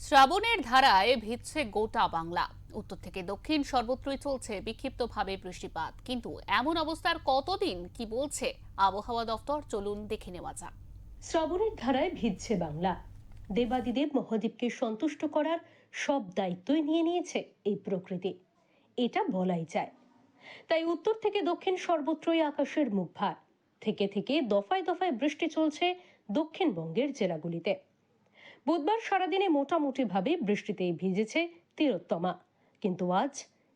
শ্রাবণের ধারায় ভিজছে গোটা বাংলা। উত্তর থেকে দক্ষিণ সর্বত্রই চলছে বিক্ষিপ্তভাবে বৃষ্টিপাত। কিন্তু এমন অবস্থার কতদিন, কি বলছে আবহাওয়া দফতর, চলুন দেখে নেওয়া যাক। শ্রাবণের ধারায় ভিজছে বাংলা। দেবাদিদেব মহাদেবকে সন্তুষ্ট করার সব দায়িত্বই নিয়ে নিয়েছে এই প্রকৃতি, এটা বলাই যায়। তাই উত্তর থেকে দক্ষিণ সর্বত্রই আকাশের মুখ ভার। থেকে থেকে দফায় দফায় বৃষ্টি চলছে দক্ষিণবঙ্গের জেলাগুলিতে। বুধবার সারাদিনে মোটামুটি ভাবে বৃষ্টিতেই ভিজেছে তিলোত্তমা। কিন্তু আজ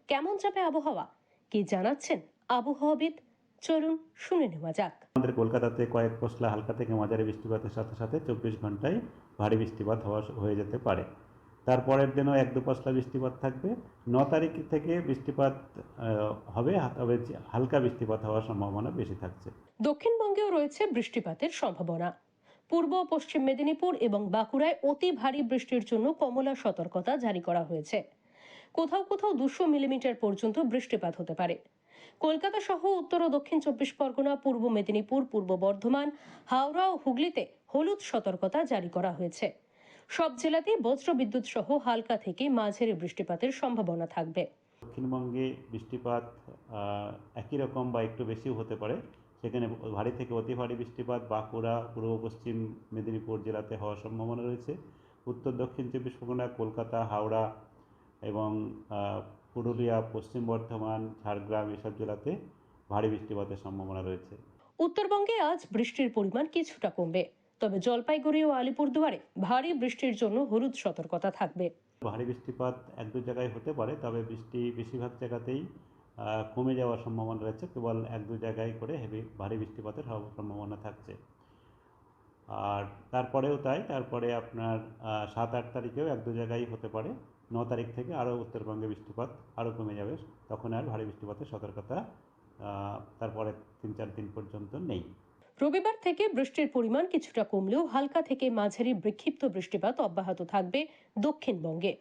কেমন যাবে আবহাওয়া, কি জানাচ্ছেন আবহাওয়াবিদ? চলুন শুনে নেওয়া যাক। আমাদের কলকাতাতে কয়েক পশলা হালকা থেকে মাঝারি বৃষ্টিপাতের সাথে সাথে 24 ঘন্টায় ভারী বৃষ্টিপাত হয়ে যেতে পারে। তারপরের দিনও এক দু পশলা বৃষ্টিপাত থাকবে। 9 তারিখ থেকে বৃষ্টিপাত হবে, তবে হালকা বৃষ্টিপাত হওয়ার সম্ভাবনা বেশি থাকছে। দক্ষিণবঙ্গেও রয়েছে বৃষ্টিপাতের সম্ভাবনা। পূর্ব ও পশ্চিম মেদিনীপুর এবং বাঁকুড়ায় অতি ভারী বৃষ্টির জন্য কমলা সতর্কতা জারি করা হয়েছে। কোথাও কোথাও 200 মিলিমিটার পর্যন্ত বৃষ্টিপাত হতে পারে। কলকাতা সহ উত্তর ও দক্ষিণ 24 পরগনা, পূর্ব মেদিনীপুর, পূর্ব বর্ধমান, হাওড়া ও হুগলিতে হলুদ সতর্কতা জারি করা হয়েছে। সব জেলাতেই বজ্রবিদ্যুৎ সহ হালকা থেকে মাঝারি বৃষ্টিপাতের সম্ভাবনা থাকবে। দক্ষিণবঙ্গে বৃষ্টিপাত একই রকম বা একটু বেশিও হতে পারে। সেখানে ভারী থেকে অতি ভারী বৃষ্টিপাত বাঁকুড়া, পূর্ব পশ্চিম মেদিনীপুর জেলাতে হওয়ার সম্ভাবনা রয়েছে। উত্তর দক্ষিণ 24 পরগনা, কলকাতা, হাওড়া এবং পুরুলিয়া, পশ্চিম বর্ধমান, ঝাড়গ্রাম এসব জেলাতে ভারী বৃষ্টিপাতের সম্ভাবনা রয়েছে। উত্তরবঙ্গে আজ বৃষ্টির পরিমাণ কিছুটা কমবে, তবে জলপাইগুড়ি ও আলিপুরদুয়ারে ভারী বৃষ্টির জন্য হলুদ সতর্কতা থাকবে। ভারী বৃষ্টিপাত এক দু জায়গায় হতে পারে, তবে বৃষ্টি বেশিরভাগ জায়গাতেই কমে যাওয়ার সম্ভাবনা রয়েছে। কেবল এক দু জায়গায় করে ভারী বৃষ্টিপাতের সম্ভাবনা থাকছে। আর তারপরেও তাই, তারপরে আপনার 7-8 তারিখেও এক দু জায়গায় হতে পারে। 9 তারিখ থেকে আরও উত্তরবঙ্গে বৃষ্টিপাত আরও কমে যাবে। তখন আর ভারী বৃষ্টিপাতের সতর্কতা তারপরে 3-4 দিন পর্যন্ত নেই। রবিবার থেকে বৃষ্টির পরিমাণ কিছুটা কমলেও হালকা থেকে মাঝারি বিক্ষিপ্ত বৃষ্টিপাত অব্যাহত থাকবে দক্ষিণবঙ্গে।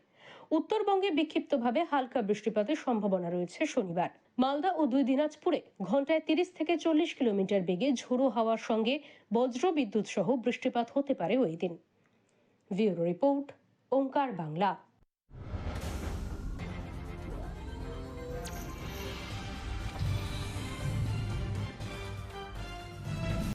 উত্তরবঙ্গে বিক্ষিপ্তভাবে হালকা বৃষ্টিপাতের সম্ভাবনা রয়েছে শনিবার। মালদা ও দুই দিনাজপুরে ঘন্টায় 30 থেকে 40 কিলোমিটার বেগে ঝোড়ো হাওয়ার সঙ্গে বজ্র বিদ্যুৎ সহ বৃষ্টিপাত হতে পারে ওই দিন। ব্যুরো রিপোর্ট, ওঙ্কার বাংলা।